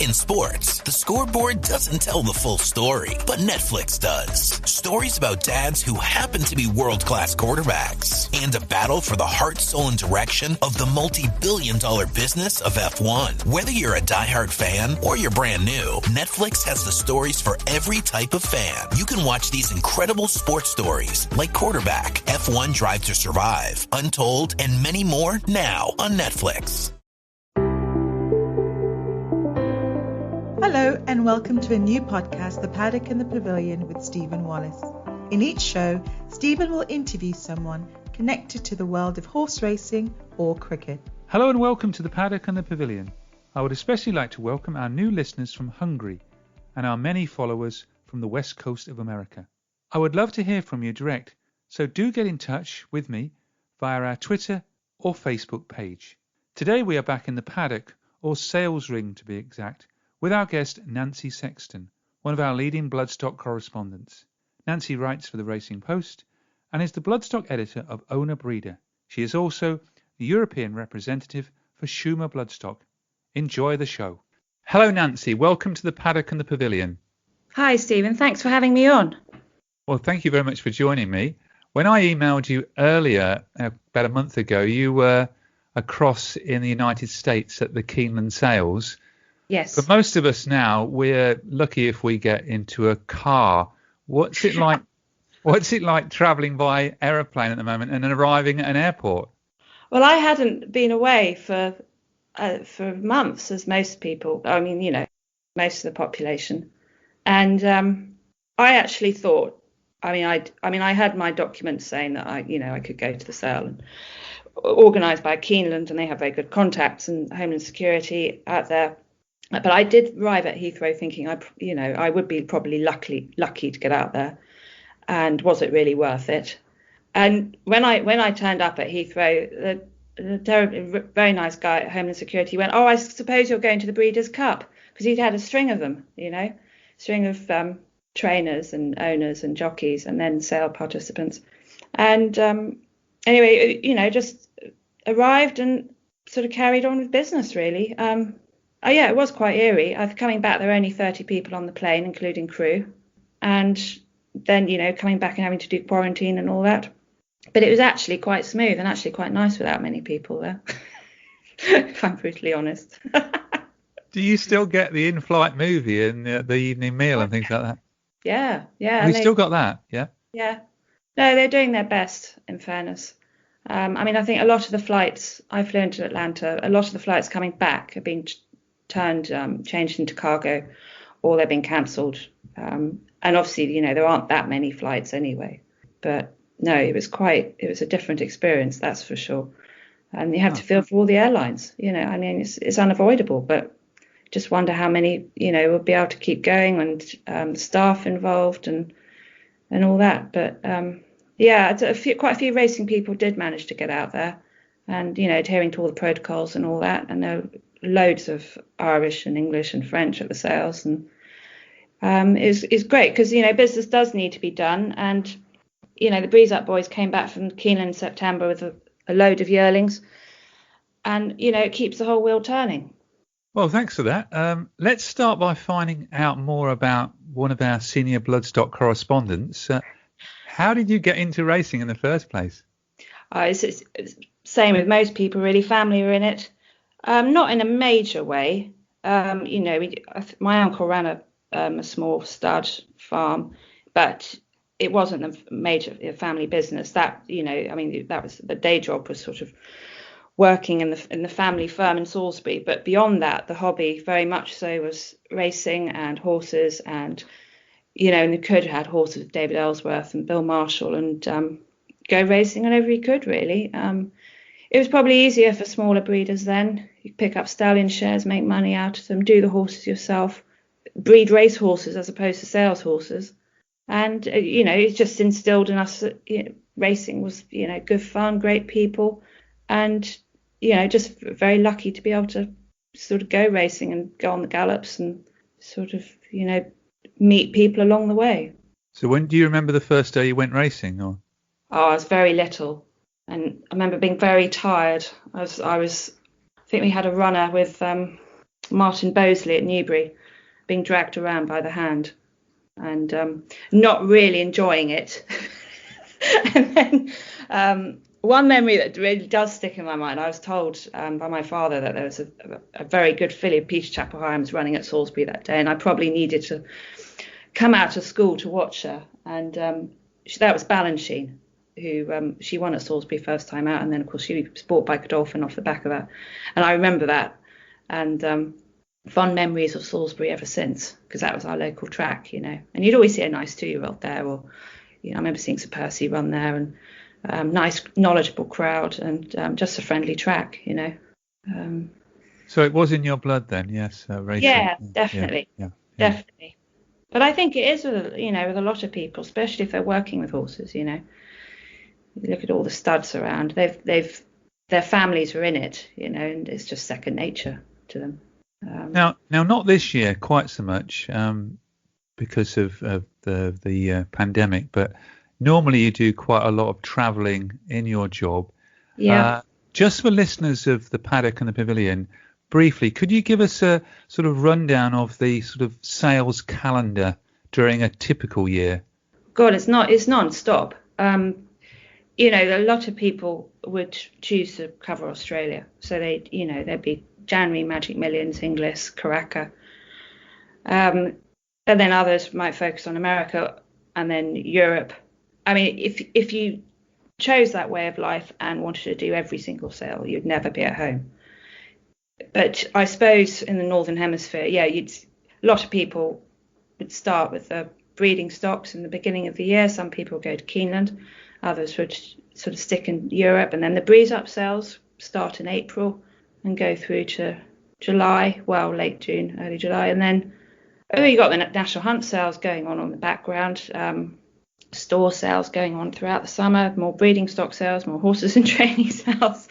In sports, the scoreboard doesn't tell the full story, but Netflix does. Stories about dads who happen to be world-class quarterbacks and a battle for the heart, soul, and direction of the multi-billion-dollar business of F1. Whether you're a diehard fan or you're brand new, Netflix has the stories for every type of fan. You can watch these incredible sports stories like Quarterback, F1 Drive to Survive, Untold, and many more now on Netflix. Hello and welcome to a new podcast, The Paddock and the Pavilion with Stephen Wallace. In each show, Stephen will interview someone connected to the world of horse racing or cricket. Hello and welcome to The Paddock and the Pavilion. I would especially like to welcome our new listeners from Hungary and our many followers from the west coast of America. I would love to hear from you direct, so do get in touch with me via our Twitter or Facebook page. Today we are back in the paddock, or sales ring to be exact, with our guest Nancy Sexton, one of our leading bloodstock correspondents. Nancy writes for the Racing Post and is the bloodstock editor of Owner Breeder. She is also the European representative for Schumer Bloodstock. Enjoy the show. Hello Nancy, welcome to the Paddock and the Pavilion. Hi Stephen, thanks for having me on. Well, thank you very much for joining me. When I emailed you earlier, about a month ago, you were across in the United States at the Keeneland sales. Yes. For most of us now, we're lucky if we get into a car. What's it like? What's it like travelling by aeroplane at the moment and then arriving at an airport? Well, I hadn't been away for months, as most people. I mean, you know, most of the population. And I actually thought. I had my documents saying that I could go to the sale, and organised by Keeneland, and they have very good contacts and Homeland Security out there. But I did arrive at Heathrow thinking I would be probably lucky to get out there, and was it really worth it? And when I turned up at Heathrow, the very nice guy at Homeland Security went, "Oh, I suppose you're going to the Breeders' Cup," because he'd had a string of them, string of trainers and owners and jockeys and then sale participants. And anyway, just arrived and sort of carried on with business really. Yeah, it was quite eerie. Coming back, there were only 30 people on the plane, including crew. And then, coming back and having to do quarantine and all that. But it was actually quite smooth and actually quite nice without many people there, if I'm brutally honest. Do you still get the in-flight movie and the evening meal and things like that? Yeah. We still got that, yeah? Yeah. No, they're doing their best, in fairness. I think a lot of the flights, I flew into Atlanta, a lot of the flights coming back have been changed into cargo, or they're being cancelled. And obviously, there aren't that many flights anyway. But no, it was a different experience, that's for sure. And you have to feel for all the airlines, it's unavoidable, but just wonder how many, will be able to keep going, and staff involved and all that. But quite a few racing people did manage to get out there, and adhering to all the protocols and all that. And there were loads of Irish and English and French at the sales, and is great because business does need to be done. And the Breeze Up boys came back from Keeneland in September with a load of yearlings, and it keeps the whole wheel turning. Well, thanks for that. Let's start by finding out more about one of our senior bloodstock correspondents. How did you get into racing in the first place? It's same with most people, really. Family were in it, not in a major way. My uncle ran a small stud farm, but it wasn't a major family business. That that was the day job, was sort of working in the family firm in Salisbury. But beyond that, the hobby very much so was racing and horses, and and the could had horses with David Ellsworth and Bill Marshall, and go racing whenever he could really. It was probably easier for smaller breeders then. You pick up stallion shares, make money out of them, do the horses yourself, breed race horses as opposed to sales horses. And it's just instilled in us that racing was good fun, great people, and just very lucky to be able to sort of go racing and go on the gallops and sort of meet people along the way. So when do you remember the first day you went racing? Or I was very little, and I remember being very tired. I think we had a runner with Martin Bosley at Newbury, being dragged around by the hand and not really enjoying it. And then one memory that really does stick in my mind, I was told by my father that there was a very good filly of Peter Chapel Hyams running at Salisbury that day, and I probably needed to come out of school to watch her. And that was Balanchine, who she won at Salisbury first time out, and then of course she was bought by Godolphin off the back of that. And I remember that, and fond memories of Salisbury ever since, because that was our local track, you know. And you'd always see a nice 2-year-old there, or you know, I remember seeing Sir Percy run there, and nice, knowledgeable crowd, and just a friendly track, you know. So it was in your blood then, yes, racing. Yeah, definitely, yeah. Definitely. But I think it is with, you know, with a lot of people, especially if they're working with horses, you know. You look at all the studs around; their families are in it, you know, and it's just second nature to them. Now, not this year quite so much because of the pandemic, but normally you do quite a lot of travelling in your job. Yeah. Just for listeners of the Paddock and the Pavilion, briefly, could you give us a sort of rundown of the sort of sales calendar during a typical year? God, it's non-stop. You know, a lot of people would choose to cover Australia, so there'd be January Magic Millions, Inglis, Karaka, and then others might focus on America, and then Europe. I mean, if you chose that way of life and wanted to do every single sale, you'd never be at home. But I suppose in the Northern Hemisphere, a lot of people would start with the breeding stocks in the beginning of the year. Some people go to Keeneland, others would sort of stick in Europe, and then the breeze up sales start in April and go through to July, well, late June, early July, and then you got the national hunt sales going on the background, store sales going on throughout the summer, more breeding stock sales, more horses and training sales,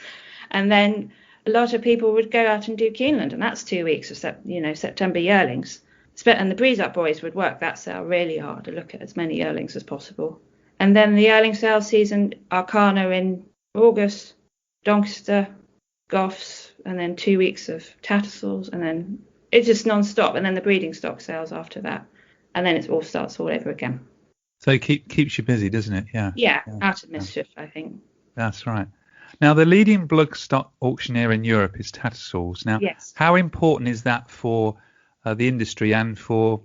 and then a lot of people would go out and do Keeneland, and that's 2 weeks of September yearlings. And the breeze up boys would work that sale really hard to look at as many yearlings as possible. And then the yearling sales season, Arcana in August, Doncaster, Goffs, and then 2 weeks of Tattersalls, and then it's just non-stop, and then the breeding stock sales after that, and then it all starts all over again. So it keeps you busy, doesn't it? Yeah, out of mischief, I think. That's right. Now, the leading bloodstock auctioneer in Europe is Tattersalls. Now, yes. How important is that for the industry and for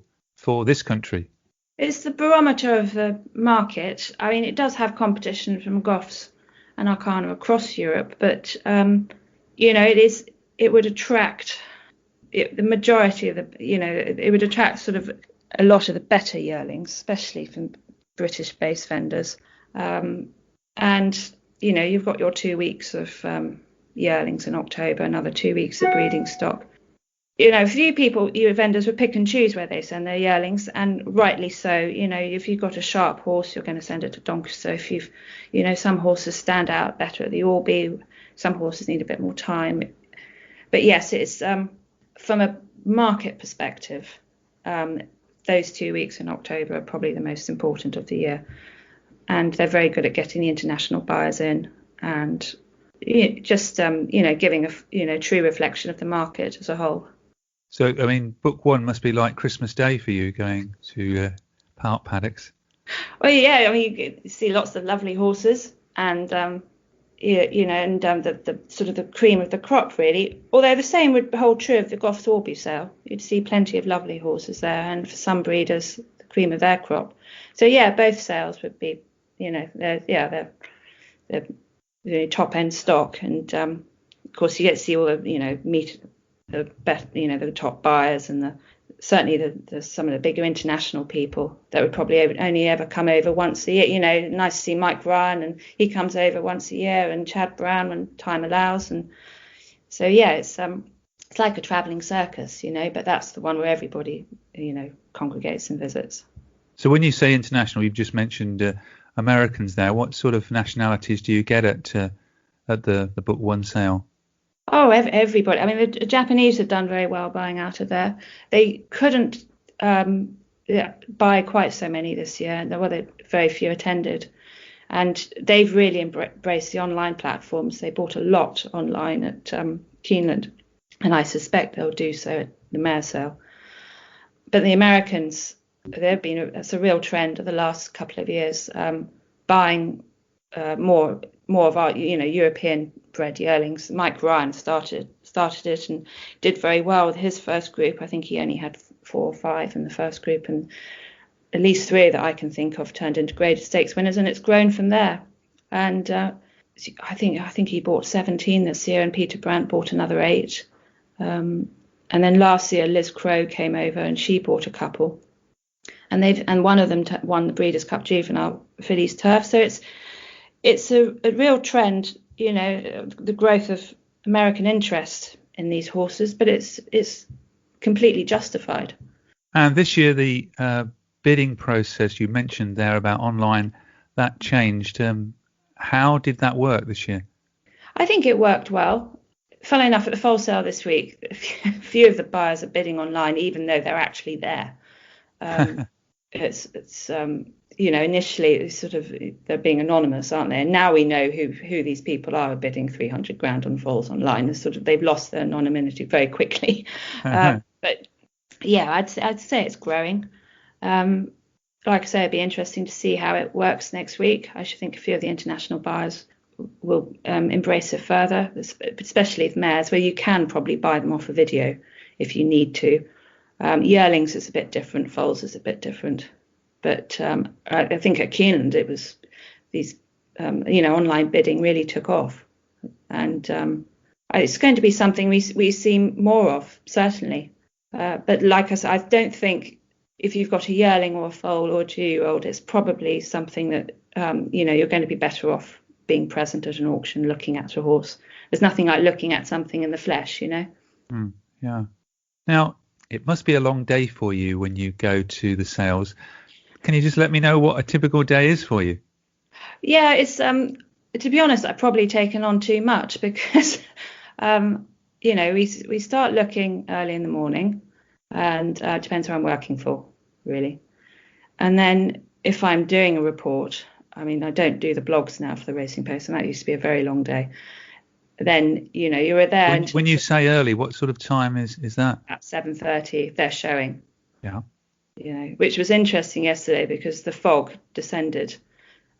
this country? It's the barometer of the market. I mean, it does have competition from Goffs and Arcana across Europe, but it would attract the majority of it would attract sort of a lot of the better yearlings, especially from British-based vendors. And you've got your 2 weeks of yearlings in October, another 2 weeks of breeding stock. Few vendors would pick and choose where they send their yearlings, and rightly so. If you've got a sharp horse, you're going to send it to Doncaster. If some horses stand out better at the Orby, some horses need a bit more time. But yes, it's from a market perspective, those 2 weeks in October are probably the most important of the year, and they're very good at getting the international buyers in and just giving a true reflection of the market as a whole. So, I mean, book one must be like Christmas Day for you, going to paddocks. Well, yeah, I mean, you see lots of lovely horses, and the sort of the cream of the crop, really. Although the same would hold true of the Goffs Orby sale. You'd see plenty of lovely horses there, and for some breeders, the cream of their crop. So yeah, both sales would be, they're top end stock, and of course you get to see all the meet the best, the top buyers, and certainly some of the bigger international people that would probably only ever come over once a year. Nice to see Mike Ryan, and he comes over once a year, and Chad Brown when time allows. And so yeah, it's like a travelling circus, but that's the one where everybody congregates and visits. So when you say international, you've just mentioned Americans there. What sort of nationalities do you get at the book one sale? Oh, everybody. I mean, the Japanese have done very well buying out of there. They couldn't buy quite so many this year. Very few attended. And they've really embraced the online platforms. They bought a lot online at Keeneland. and I suspect they'll do so at the mare sale. But the Americans, it's a real trend of the last couple of years, buying more of our European bred yearlings. Mike Ryan started it and did very well with his first group. I think he only had 4 or 5 in the first group, and at least 3 that I can think of turned into graded stakes winners, and it's grown from there. And I think he bought 17 this year, and Peter Brandt bought another 8. And then last year Liz Crow came over and she bought a couple, and one of them won the Breeders' Cup Juvenile Fillies Turf. So it's a real trend, the growth of American interest in these horses, but it's completely justified. And this year the bidding process you mentioned there about online, that changed. How did that work this year? I think it worked well. Funnily enough, at the foal sale this week, a few of the buyers are bidding online, even though they're actually there. It's initially it's sort of they're being anonymous, aren't they? And now we know who these people are bidding 300 grand on foals online. It's they've lost their anonymity very quickly. But yeah, I'd say it's growing. Like I say, it'd be interesting to see how it works next week. I should think a few of the international buyers will embrace it further, especially with mares, where you can probably buy them off a video if you need to. Yearlings is a bit different, foals is a bit different. But I think at Keeneland it was these, online bidding really took off. And it's going to be something we see more of, certainly. But like I said, I don't think if you've got a yearling or a foal or a 2-year-old, it's probably something that, you're going to be better off being present at an auction, looking at a horse. There's nothing like looking at something in the flesh, Yeah. Now, it must be a long day for you when you go to the sales. Can you just let me know what a typical day is for you? Yeah, it's to be honest, I've probably taken on too much because we start looking early in the morning, and it depends who I'm working for, really. And then if I'm doing a report, I don't do the blogs now for the Racing Post, and that used to be a very long day. Then, you're there. When you say early, what sort of time is that? At 7:30, they're showing. Yeah. Which was interesting yesterday because the fog descended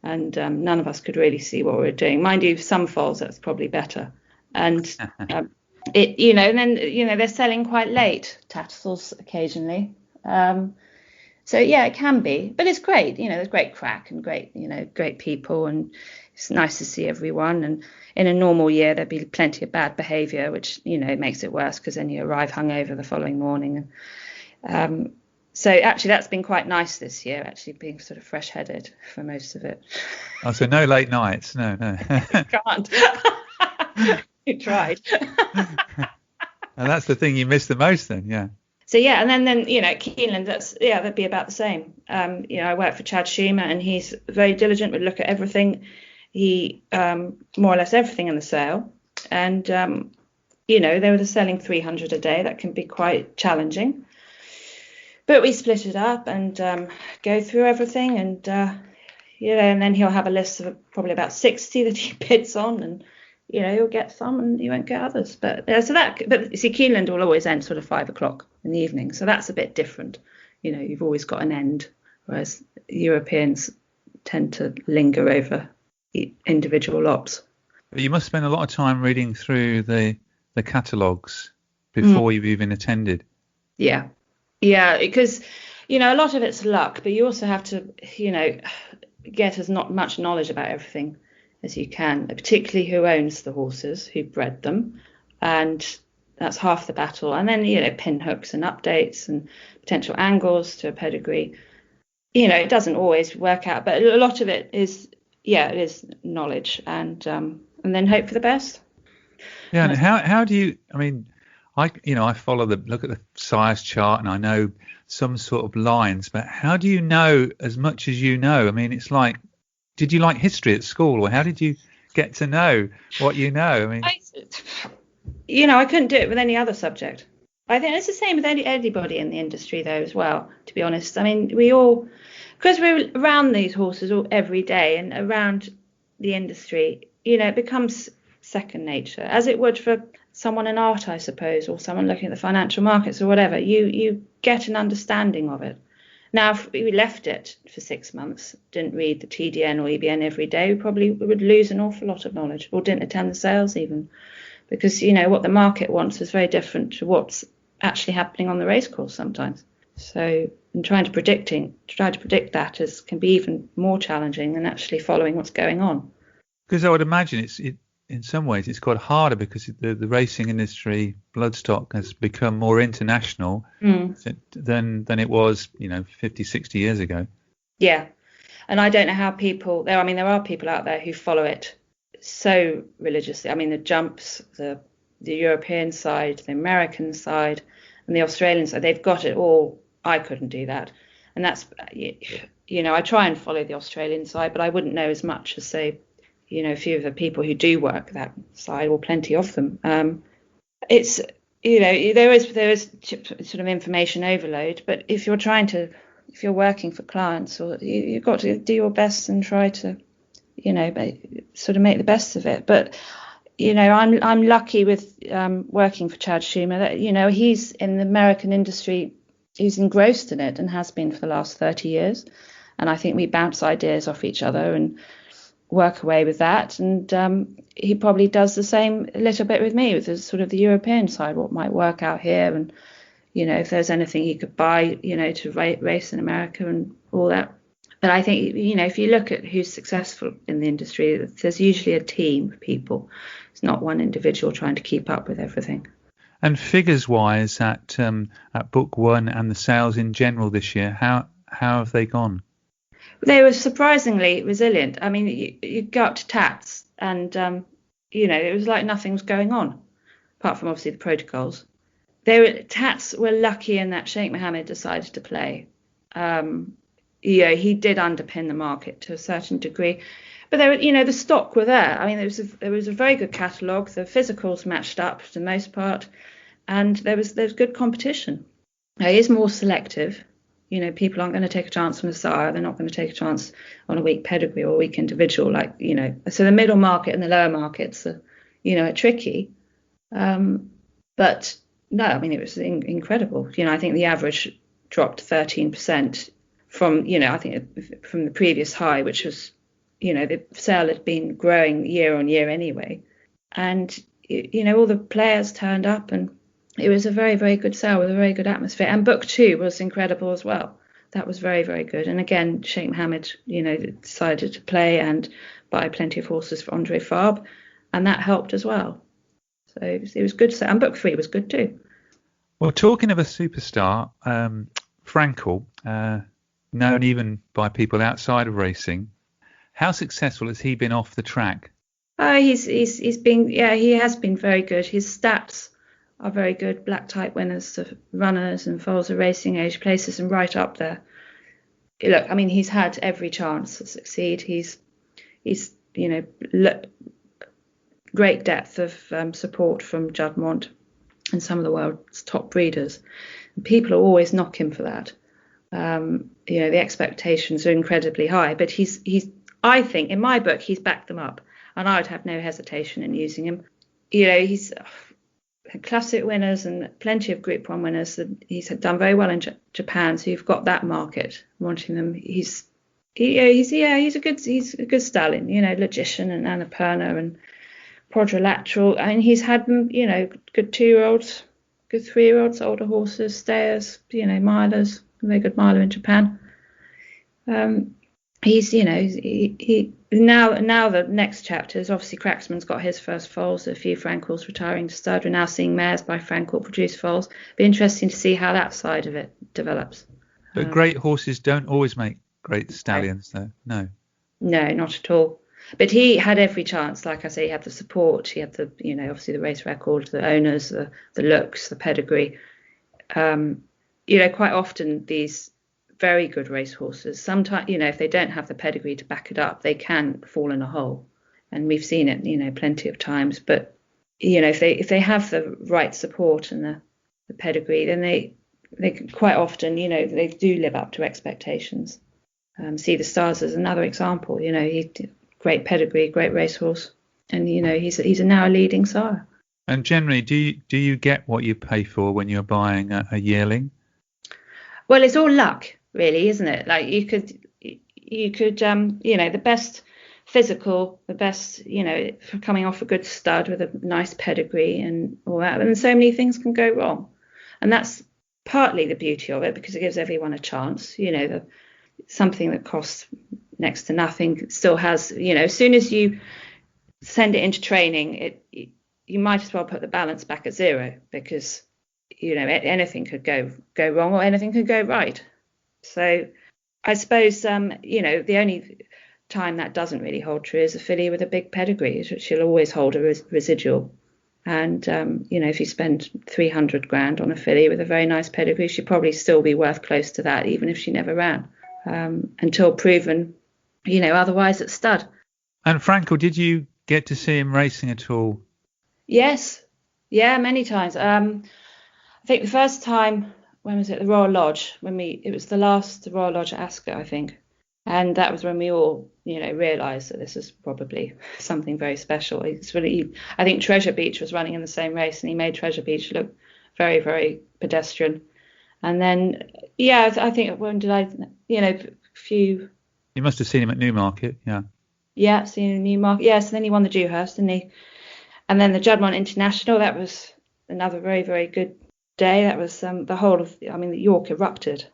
and none of us could really see what we were doing. Mind you, some foals, that's probably better. And and then, they're selling quite late, Tattersalls occasionally. So yeah, it can be, but it's great. There's great crack and great people, and it's nice to see everyone. And in a normal year, there'd be plenty of bad behaviour, which makes it worse because then you arrive hungover the following morning. So actually, that's been quite nice this year. Actually, being sort of fresh-headed for most of it. Oh, so no late nights, no. Can't. You tried. And that's the thing you miss the most, then, yeah. So yeah, and then Keeneland, that'd be about the same. I work for Chad Schumer, and he's very diligent. Would look at everything. He more or less everything in the sale, and they were selling 300 a day. That can be quite challenging. But we split it up and go through everything, and and then he'll have a list of probably about 60 that he bids on, and you'll get some and you won't get others. But see, Keeneland will always end sort of 5 o'clock in the evening, so that's a bit different. You've always got an end, whereas Europeans tend to linger over individual lots. But you must spend a lot of time reading through the catalogues before you've even attended. Yeah, because a lot of it's luck, but you also have to get as not much knowledge about everything as you can, particularly who owns the horses, who bred them, and that's half the battle. And then pin hooks and updates and potential angles to a pedigree. It doesn't always work out, but a lot of it is knowledge, and then hope for the best. Yeah, and how do you? I follow look at the size chart, and I know some sort of lines, but how do you know as much as you know? It's like, did you like history at school, or how did you get to know what you know? I couldn't do it with any other subject. I think it's the same with anybody in the industry, though, as well, to be honest. We all, because we're around these horses every day and around the industry, it becomes second nature, as it would for someone in art, I suppose, or someone looking at the financial markets or whatever. You get an understanding of it. Now, if we left it for 6 months, didn't read the TDN or EBN every day, we probably would lose an awful lot of knowledge, or didn't attend the sales even, because, you know, what the market wants is very different to what's actually happening on the racecourse sometimes. So, and trying to predict that can be even more challenging than actually following what's going on. Because I would imagine in some ways it's got harder because the racing industry, bloodstock, has become more international than it was, 50, 60 years ago. Yeah. And I don't know how there are people out there who follow it so religiously. I mean, the jumps, the European side, the American side, and the Australian side, they've got it all. I couldn't do that. And that's, I try and follow the Australian side, but I wouldn't know as much as, say, a few of the people who do work that side, or plenty of them. It's, there is sort of information overload, but if you're working for clients, or you've got to do your best and try to, sort of make the best of it. But, I'm lucky with working for Chad Schumer that, he's in the American industry, he's engrossed in it and has been for the last 30 years. And I think we bounce ideas off each other and work away with that, and he probably does the same a little bit with me, with the sort of the European side, what might work out here, and if there's anything he could buy to race in America and all that. But I think if you look at who's successful in the industry, there's usually a team of people. It's not one individual trying to keep up with everything. And figures wise, at Book One and the sales in general this year, how have they gone? They were surprisingly resilient. I mean, you go up to Tats and, it was like nothing was going on, apart from obviously the protocols. Tats were lucky in that Sheikh Mohammed decided to play. He did underpin the market to a certain degree. But the stock were there. I mean, there was a very good catalogue. The physicals matched up for the most part, and there was good competition. Now, he is more selective. People aren't going to take a chance on a sire. They're not going to take a chance on a weak pedigree or a weak individual. So the middle market and the lower markets are, are tricky. But no, I mean, it was incredible. I think the average dropped 13% from, I think from the previous high, which was, the sale had been growing year on year anyway. And, all the players turned up, and it was a very, very good sale with a very good atmosphere. And Book 2 was incredible as well. That was very, very good. And again, Sheikh Mohammed, decided to play and buy plenty of horses for Andre Fabre, and that helped as well. So it was good. And Book 3 was good too. Well, talking of a superstar, Frankel, known even by people outside of racing, how successful has he been off the track? He has been very good. His stats are very good. Black type winners of runners and foals of racing age places and right up there. Look, I mean, he's had every chance to succeed. He's great depth of support from Juddmonte and some of the world's top breeders. And people are always knock him for that. The expectations are incredibly high, but he's I think in my book he's backed them up, and I would have no hesitation in using him. He's classic winners and plenty of Group 1 winners. He's done very well in Japan, so you've got that market wanting them. He's a good stallion. Logician and Annapurna and Quadrilateral. I mean, he's had them. Good 2-year-olds, good 3-year-olds, older horses, stayers. Milers, very good miler in Japan. He's now the next chapter is obviously Cracksman's got his first foals, a few Frankels retiring to stud. We're now seeing mares by Frankel produce foals. Be interesting to see how that side of it develops. But great horses don't always make great stallions, though. No, not at all. But he had every chance. Like I say, he had the support, he had the obviously the race record, the owners, the looks, the pedigree. Quite often these very good racehorses, sometimes, if they don't have the pedigree to back it up, they can fall in a hole. And we've seen it, plenty of times. But, if they have the right support and the pedigree, then they quite often, they do live up to expectations. See the Stars as another example. He great pedigree, great racehorse. And he's now a leading sire. And generally, do you get what you pay for when you're buying a yearling? Well, it's all luck, really, isn't it? Like you could the best physical, the best, for coming off a good stud with a nice pedigree and all that. And so many things can go wrong. And that's partly the beauty of it, because it gives everyone a chance. Something that costs next to nothing still has, as soon as you send it into training, you might as well put the balance back at zero, because, anything could go wrong or anything could go right. So I suppose, the only time that doesn't really hold true is a filly with a big pedigree. She'll always hold a residual. And, if you spend 300 grand on a filly with a very nice pedigree, she'd probably still be worth close to that, even if she never ran, until proven, otherwise at stud. And Frankel, did you get to see him racing at all? Yes. Yeah, many times. I think the first time, when was it? The Royal Lodge, it was the last Royal Lodge at Ascot, I think. And that was when we all, realised that this is probably something very special. It's really, I think Treasure Beach was running in the same race, and he made Treasure Beach look very, very pedestrian. And then, I think when did few. You must have seen him at Newmarket, yeah. Yeah, seen him at Newmarket. Yes, and then he won the Dewhurst, didn't he? And then the Juddmonte International, that was another very, very good day. That was York erupted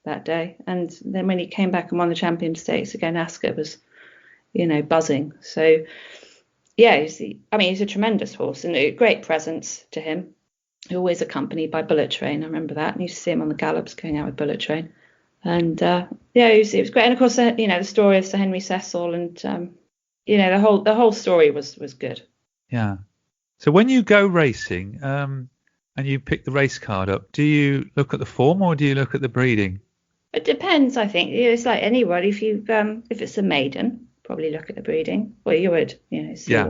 that day. And then when he came back and won the Champion Stakes again, Ascot was, buzzing. So, yeah, he's a tremendous horse and a great presence to him. Always accompanied by Bullet Train. I remember that. And you used to see him on the gallops going out with Bullet Train. And, it was great. And, of course, the story of Sir Henry Cecil and, the whole story was good. Yeah. So when you go racing and you pick the race card up, do you look at the form or do you look at the breeding? It depends, I think. It's like anybody. If it's a maiden, probably look at the breeding. Well, you would, see. Yeah.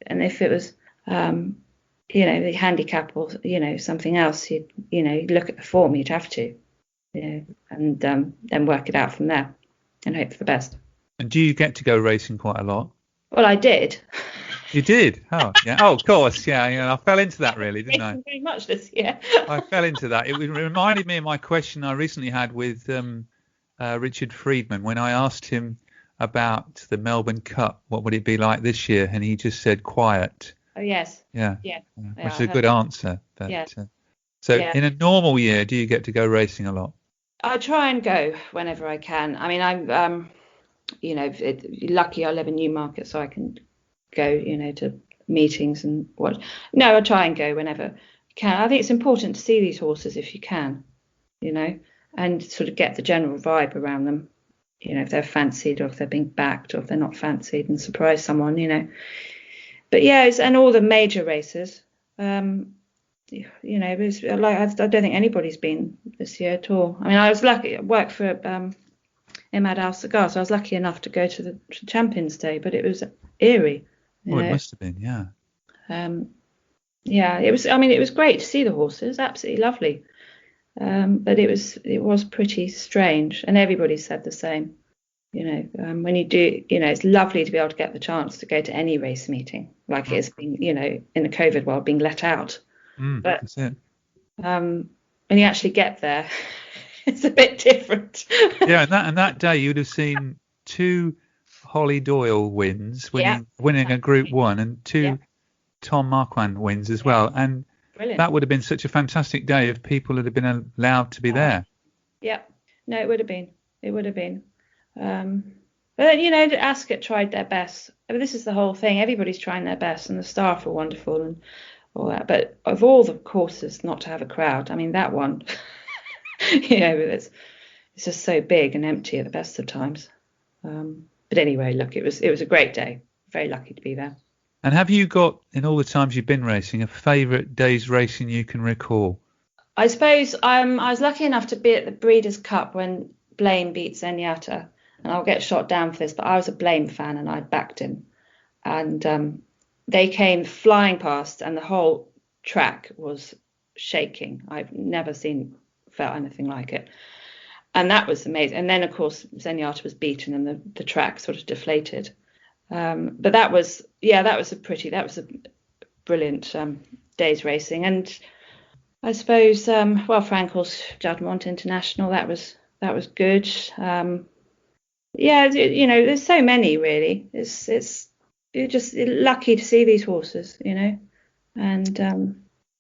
And if it was, the handicap or, something else, you'd look at the form. You'd have to, and then work it out from there and hope for the best. And do you get to go racing quite a lot? Well, I did. You did? Oh, yeah. Oh, of course. Yeah. I fell into that really, didn't I? Thank you very much this year. I fell into that. It reminded me of my question I recently had with Richard Friedman when I asked him about the Melbourne Cup. What would it be like this year? And he just said quiet. Oh, yes. Yeah. Which is a good answer. But, yeah. In a normal year, do you get to go racing a lot? I try and go whenever I can. I mean, I'm, lucky I live in Newmarket, so I can go, to meetings and what. No, I try and go whenever I can. I think it's important to see these horses if you can, and sort of get the general vibe around them, if they're fancied or if they're being backed or if they're not fancied, and surprise someone, But yeah, and all the major races, it was like I don't think anybody's been this year at all. I mean, I was lucky. I worked for Imad Al Sagar, so I was lucky enough to go to the Champions Day, but it was eerie. Oh, it must have been, yeah. It was. I mean, it was great to see the horses, absolutely lovely. But it was pretty strange, and everybody said the same. When you do, it's lovely to be able to get the chance to go to any race meeting, like it's been, in the COVID world, being let out. But that's it. When you actually get there, it's a bit different. Yeah, and that day you'd have seen 2 Holly Doyle wins, winning a Group 1, and 2 Tom Marquand wins as well. And brilliant. That would have been such a fantastic day if people had been allowed to be there. Yeah, no, it would have been. It would have been. But Ascot tried their best. I mean, this is the whole thing. Everybody's trying their best, and the staff are wonderful and all that. But of all the courses, not to have a crowd, I mean, that one, it's just so big and empty at the best of times. But anyway, look, it was a great day. Very lucky to be there. And have you got, in all the times you've been racing, a favourite day's racing you can recall? I suppose I was lucky enough to be at the Breeders' Cup when Blame beat Zenyatta. And I'll get shot down for this, but I was a Blame fan and I'd backed him. And they came flying past and the whole track was shaking. I've never felt anything like it. And that was amazing. And then, of course, Zenyatta was beaten and the track sort of deflated. But that was a brilliant day's racing. And I suppose, Frankel's Juddmonte International, that was good. There's so many really. You're just lucky to see these horses, And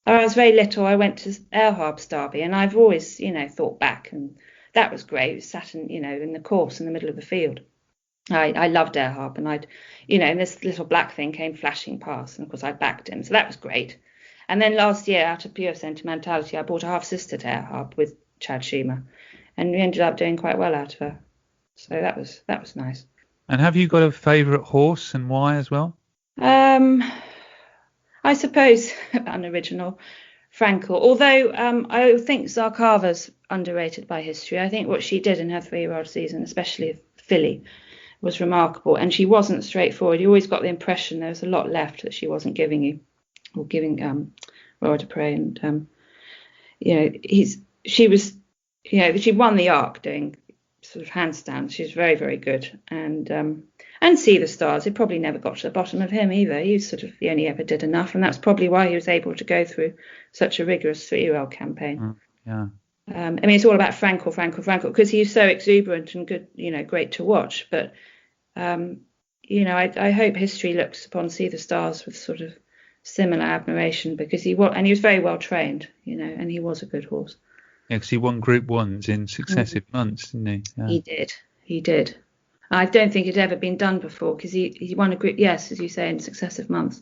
I was very little. I went to Earharp's Derby, and I've always, thought back, and that was great. It was sat in the course in the middle of the field. I loved Earharp, and and this little black thing came flashing past, and of course I backed him, so that was great. And then last year, out of pure sentimentality, I bought a half sister to Earharp with Chad Schumer, and we ended up doing quite well out of her. So that was nice. And have you got a favourite horse, and why as well? I suppose unoriginal, Frankel. Although I think Zarkava's underrated by history. I think what she did in her 3-year-old season, especially filly, was remarkable. And she wasn't straightforward. You always got the impression there was a lot left that she wasn't giving you, or giving Roy de Prey. And she won the Arc doing sort of handstands. She was very, very good. And See the Stars, he probably never got to the bottom of him either. He only ever did enough, and that's probably why he was able to go through such a rigorous 3-year-old campaign. Yeah. It's all about Frankel, because he's so exuberant and good, great to watch. But I hope history looks upon See the Stars with sort of similar admiration, because he was very well trained, and he was a good horse. Yeah, because he won Group 1s in successive months, didn't he? Yeah. He did. I don't think it had ever been done before, because he won a group, yes, as you say, in successive months.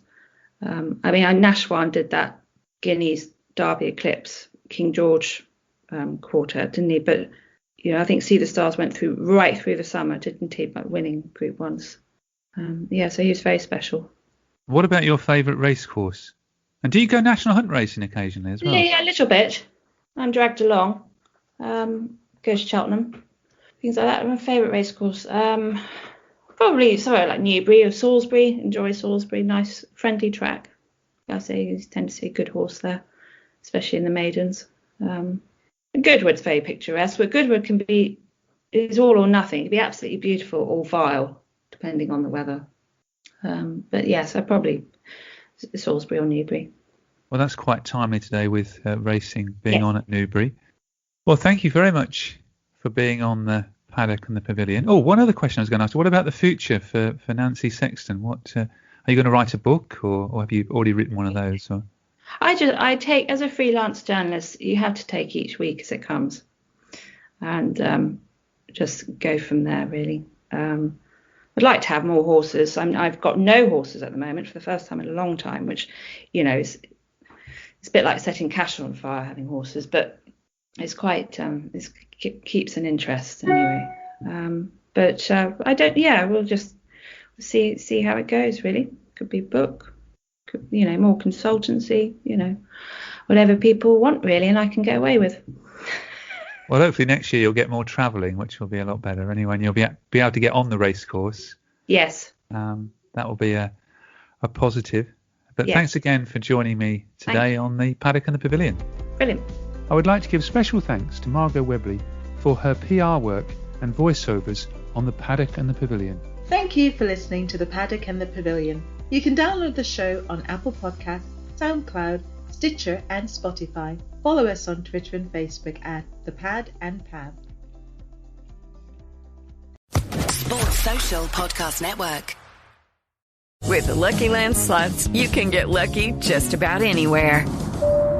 Nashwan did that Guineas Derby Eclipse, King George quartet, didn't he? But, I think See the Stars went right through the summer, didn't he, by winning Group 1s. So he was very special. What about your favourite race course? And do you go national hunt racing occasionally as well? Yeah, a little bit. I'm dragged along. Go to Cheltenham. Things like that. My favourite race course, probably somewhere like Newbury or Salisbury. Enjoy Salisbury, nice friendly track. I say you tend to see a good horse there, especially in the maidens. Goodwood's very picturesque, but Goodwood is all or nothing. It can be absolutely beautiful or vile, depending on the weather. But yes, I probably Salisbury or Newbury. Well, that's quite timely today with racing being on at Newbury. Well, thank you very much for being on the Paddock and the Pavilion. Oh, one other question I was going to ask. What about the future for Nancy Sexton? What are you going to write a book, or have you already written one of those? Or? I take, as a freelance journalist, you have to take each week as it comes, and just go from there, really. I'd like to have more horses. I've got no horses at the moment for the first time in a long time, which, is a bit like setting cash on fire, having horses, but it's quite, it keeps an interest anyway. But I don't, we'll just see how it goes, really. Could be book, more consultancy, whatever people want, really, and I can get away with. Well, hopefully next year you'll get more travelling, which will be a lot better anyway, and you'll be able to get on the race course. Yes. That will be a positive. But thanks again for joining me today on the Paddock and the Pavilion. Brilliant. I would like to give special thanks to Margot Webley for her PR work and voiceovers on the Paddock and the Pavilion. Thank you for listening to the Paddock and the Pavilion. You can download the show on Apple Podcasts, SoundCloud, Stitcher and Spotify. Follow us on Twitter and Facebook at The Pad and Pav. Sports Social Podcast Network. With the Lucky Land Slots, you can get lucky just about anywhere.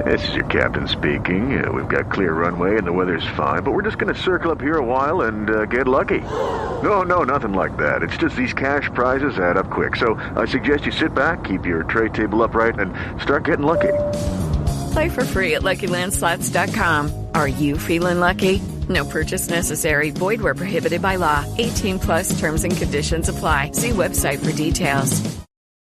This is your captain speaking. We've got clear runway and the weather's fine, but we're just going to circle up here a while and get lucky. No, nothing like that. It's just these cash prizes add up quick. So I suggest you sit back, keep your tray table upright, and start getting lucky. Play for free at LuckyLandSlots.com. Are you feeling lucky? No purchase necessary. Void where prohibited by law. 18+ terms and conditions apply. See website for details.